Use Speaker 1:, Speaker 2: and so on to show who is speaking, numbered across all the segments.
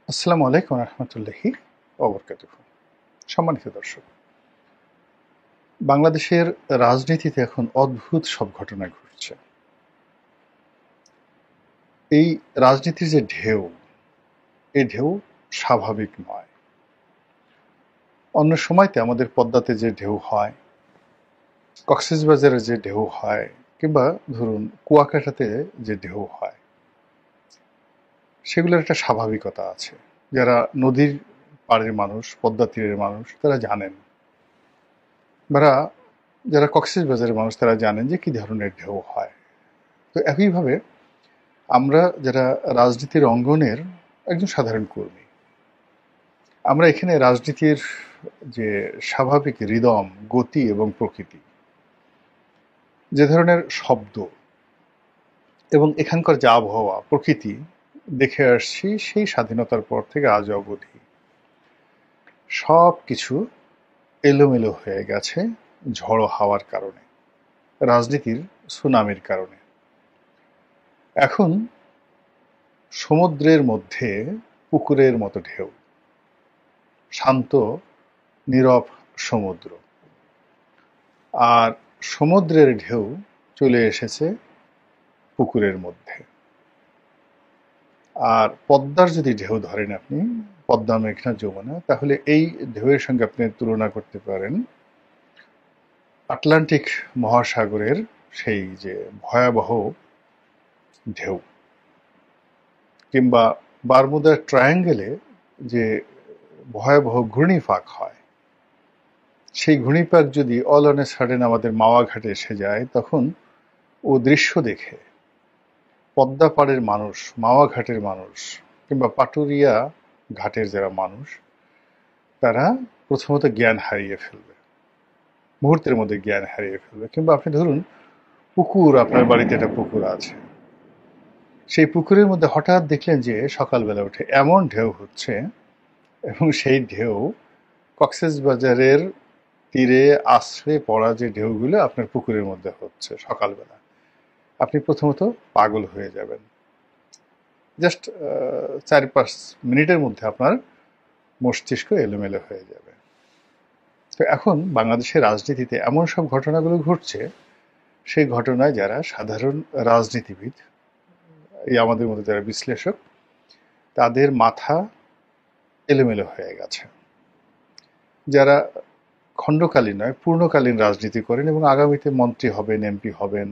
Speaker 1: আসসালামু আলাইকুম রহমতুল্লাহি ওবরকাতুহু। সম্মানিত দর্শক, বাংলাদেশের রাজনীতিতে এখন অদ্ভুত সব ঘটনা ঘটছে। এই রাজনীতির যে ঢেউ, এই ঢেউ স্বাভাবিক নয়। অন্য সময়তে আমাদের পদ্মাতে যে ঢেউ হয়, কক্সবাজারে যে ঢেউ হয়, কিংবা ধরুন কুয়াকাটাতে যে ঢেউ হয়, সেগুলোর একটা স্বাভাবিকতা আছে। যারা নদীর পাড়ের মানুষ, পদ্মা তীরের মানুষ, তারা জানেন, বা যারা কক্সবাজারের মানুষ তারা জানেন যে কি ধরনের ঢেউ হয়। তো একইভাবে আমরা যারা রাজনীতির অঙ্গনের একজন সাধারণ কর্মী, আমরা এখানে রাজনীতির যে স্বাভাবিক রিদম, গতি এবং প্রকৃতি, যে ধরনের শব্দ এবং এখানকার যে আবহাওয়া, প্রকৃতি দেখে আসছি সেই স্বাধীনতার পর থেকে আজ অবধি, সব কিছু এলোমেলো হয়ে গেছে ঝড়ো হাওয়ার কারণে, রাজনীতির সুনামির কারণে। এখন সমুদ্রের মধ্যে পুকুরের মতো ঢেউ, শান্ত নীরব সমুদ্র, আর সমুদ্রের ঢেউ চলে এসেছে পুকুরের মধ্যে। আর পদ্মার যদি ঢেউ ধরেন আপনি, পদ্মা মেঘনা যমুনা, তাহলে এই ঢেউয়ের সঙ্গে আপনি তুলনা করতে পারেন আটলান্টিক মহাসাগরের সেই যে ভয়াবহ ঢেউ, কিংবা বারমুদা ট্রায়াঙ্গেলে যে ভয়াবহ ঘূর্ণিপাক হয়। সেই ঘূর্ণিপাক যদি অল অন এ সাডেন আমাদের মাওয়া ঘাটে এসে যায়, তখন ও দৃশ্য দেখে পদ্মা পাড়ের মানুষ, মাওয়া ঘাটের মানুষ, কিংবা পাটুরিয়া ঘাটের যারা মানুষ, তারা প্রথমত জ্ঞান হারিয়ে ফেলবে, মুহূর্তের মধ্যে জ্ঞান হারিয়ে ফেলবে। কিংবা আপনি ধরুন পুকুর, আপনার বাড়িতে একটা পুকুর আছে, সেই পুকুরের মধ্যে হঠাৎ দেখলেন যে সকালবেলা উঠে এমন ঢেউ হচ্ছে, এবং সেই ঢেউ কক্সবাজারের তীরে আশ্রে পড়া যে ঢেউগুলো আপনার পুকুরের মধ্যে হচ্ছে সকালবেলা, আপনি প্রথমত পাগল হয়ে যাবেন। জাস্ট 4-5 মিনিটের মধ্যে আপনার মস্তিষ্ক এলোমেলো হয়ে যাবে। তো এখন বাংলাদেশের রাজনীতিতে এমন সব ঘটনাগুলো ঘটছে, সেই ঘটনায় যারা সাধারণ রাজনীতিবিদ, এই আমাদের মধ্যে যারা বিশ্লেষক, তাদের মাথা এলোমেলো হয়ে গেছে। যারা খণ্ডকালীন নয়, পূর্ণকালীন রাজনীতি করেন এবং আগামীতে মন্ত্রী হবেন, এমপি হবেন,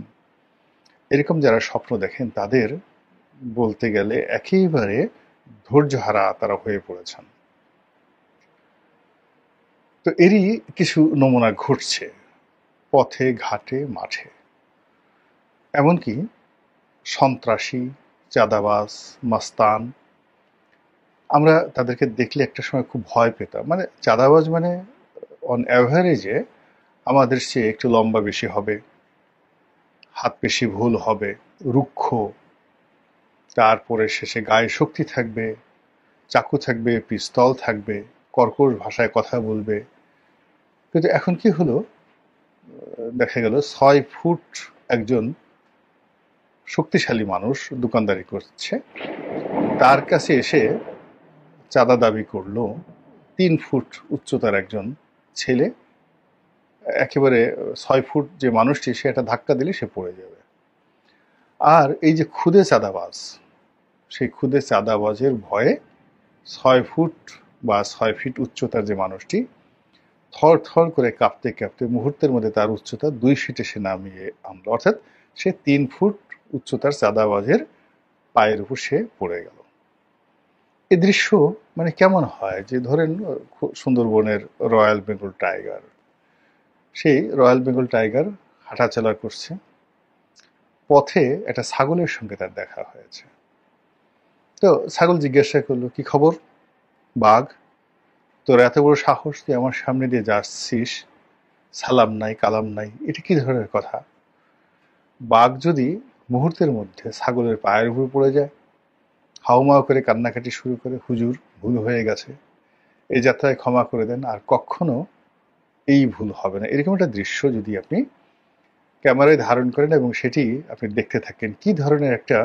Speaker 1: এরকম যারা স্বপ্ন দেখেন, তাদের বলতে গেলে একেবারে ধৈর্যহারা তারা হয়ে পড়েছেন। তো এরই কিছু নমুনা ঘটছে পথে ঘাটে মাঠে। এমনকি সন্ত্রাসী, চাঁদাবাজ, মাস্তান, আমরা তাদেরকে দেখলে একটা সময় খুব ভয় পেতাম। মানে চাঁদাবাজ মানে অন অ্যাভারেজে আমাদের চেয়ে একটু লম্বা বেশি হবে, হাত পেশি ভুল হবে, রুক্ষ, তারপরে শেষে গায়ে শক্তি থাকবে, চাকু থাকবে, পিস্তল থাকবে, কর্কশ ভাষায় কথা বলবে। কিন্তু এখন কি হলো, দেখা গেল 6 ফুট একজন শক্তিশালী মানুষ দোকানদারি করছে, তার কাছে এসে চাঁদা দাবি করলো 3 ফুট উচ্চতার একজন ছেলে। একেবারে 6 ফুট যে মানুষটি, সে একটা ধাক্কা দিলে সে পড়ে যাবে। আর এই যে খুদে চাঁদাবাজ, সেই খুদে চাঁদাবাজের ভয়ে 6 ফুট বা 6 ফিট উচ্চতার যে মানুষটি থর থর করে কাঁপতে কাঁপতে মুহূর্তের মধ্যে তার উচ্চতা 2 ফিটে সে নামিয়ে আনলো। অর্থাৎ সে 3 ফুট উচ্চতার চাঁদাবাজের পায়ের উপর সে পড়ে গেল। এই দৃশ্য মানে কেমন হয়, যে ধরেন সুন্দরবনের রয়্যাল বেঙ্গল টাইগার, সেই রয়্যাল বেঙ্গল টাইগার হাঁটাচলা করছে, পথে একটা ছাগলের সঙ্গে তার দেখা হয়েছে। তো ছাগল জিজ্ঞাসা করলো, কি খবর বাঘ, তোর এত বড় সাহস, তুই আমার সামনে দিয়ে যাচ্ছিস, সালাম নাই কালাম নাই, এটা কি ধরনের কথা? বাঘ যদি মুহূর্তের মধ্যে ছাগলের পায়ের উপর পড়ে যায়, হাউমাউ করে কান্নাকাটি শুরু করে, হুজুর ভুল হয়ে গেছে, এই যাত্রায় ক্ষমা করে দেন, আর কখনো এই ভুল হবে না, এরকম একটা দৃশ্য যদি আপনি ক্যামেরায় ধারণ করেন এবং সেটি আপনি দেখতে থাকেন, কি ধরনের একটা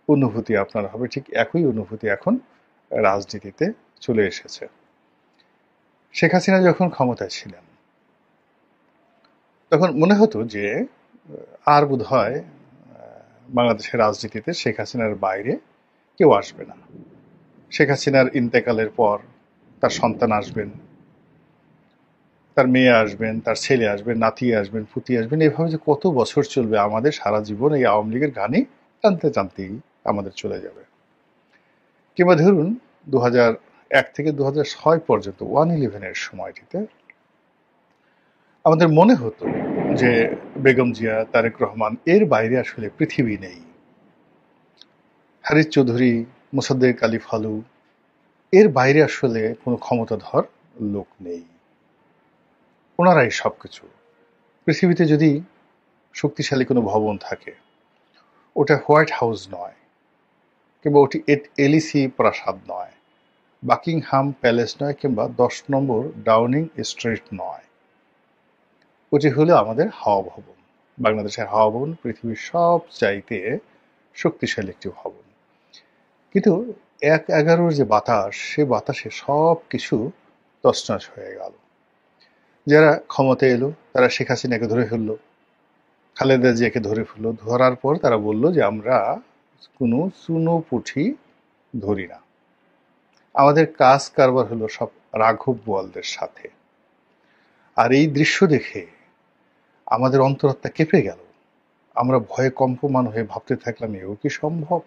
Speaker 1: অনুভূতি আপনার হবে? ঠিক একই অনুভূতি এখন রাজনীতিতে চলে এসেছে। শেখ হাসিনা যখন ক্ষমতায় ছিলেন তখন মনে হতো যে আর বোধহয় বাংলাদেশের রাজনীতিতে শেখ হাসিনার বাইরে কেউ আসবে না। শেখ হাসিনার ইন্তেকালের পর তার সন্তান আসবেন, তার মেয়ে আসবেন, তার ছেলে আসবেন, নাতি আসবেন, পুতি আসবেন, এভাবে যে কত বছর চলবে, আমাদের সারা জীবন এই আওয়ামী লীগের গানে টানতে টানতেই আমাদের চলে যাবে। কিংবা ধরুন 2001 থেকে 2006 পর্যন্ত 1/11-এর সময়টিতে আমাদের মনে হতো যে বেগম জিয়া, তারেক রহমান এর বাইরে আসলে পৃথিবী নেই। হারিস চৌধুরী, মোসাদ্দেক আলী ফালু এর বাইরে আসলে কোনো ক্ষমতাধর লোক নেই, ওনারাই সবকিছু। পৃথিবীতে যদি শক্তিশালী কোনো ভবন থাকে, ওটা হোয়াইট হাউস নয়, কিংবা ওটি এলিসি প্রাসাদ নয়, বাকিংহাম প্যালেস নয়, কিংবা 10 নম্বর ডাউনিং স্ট্রিট নয়, ওটি হলো আমাদের হাওয়া ভবন। বাংলাদেশের হাওয়া ভবন পৃথিবীর সব চাইতে শক্তিশালী একটি ভবন। কিন্তু 1/11 যে বাতাস, সে বাতাসে সব কিছু তছনছ হয়ে গেল। যারা ক্ষমতায় এলো তারা শেখ হাসিনাকে ধরে ফেললো, খালেদা জিয়াকে ধরে ফেললো, ধরার পর তারা বলল যে আমরা কোনো চুনো পুঁঠি ধরি না, আমাদের কাজ কারবার হলো সব রাঘব বোয়ালদের সাথে। আর এই দৃশ্য দেখে আমাদের অন্তরাত্মা কেঁপে গেল। আমরা ভয়ে কম্পমান হয়ে ভাবতে থাকলাম, এও কি সম্ভব?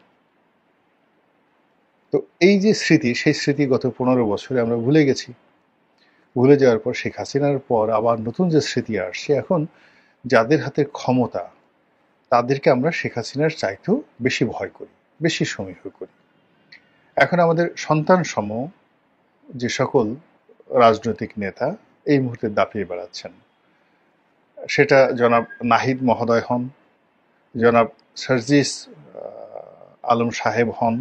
Speaker 1: তো এই যে স্মৃতি, সেই স্মৃতি গত 15 বছরে আমরা ভুলে গেছি। ভুলে যাওয়ার পর শেখ হাসিনার পর আবার নতুন যে স্মৃতি আসছে, এখন যাদের হাতে ক্ষমতা তাদেরকে আমরা শেখ হাসিনার চাইতেও বেশি ভয় করি, বেশি সমীহ করি। এখন আমাদের সন্তান সম যে সকল রাজনৈতিক নেতা এই মুহূর্তে দাপিয়ে বেড়াচ্ছেন, সেটা জনাব নাহিদ মহোদয় হন, জনাব সার্জিস আলম সাহেব হন,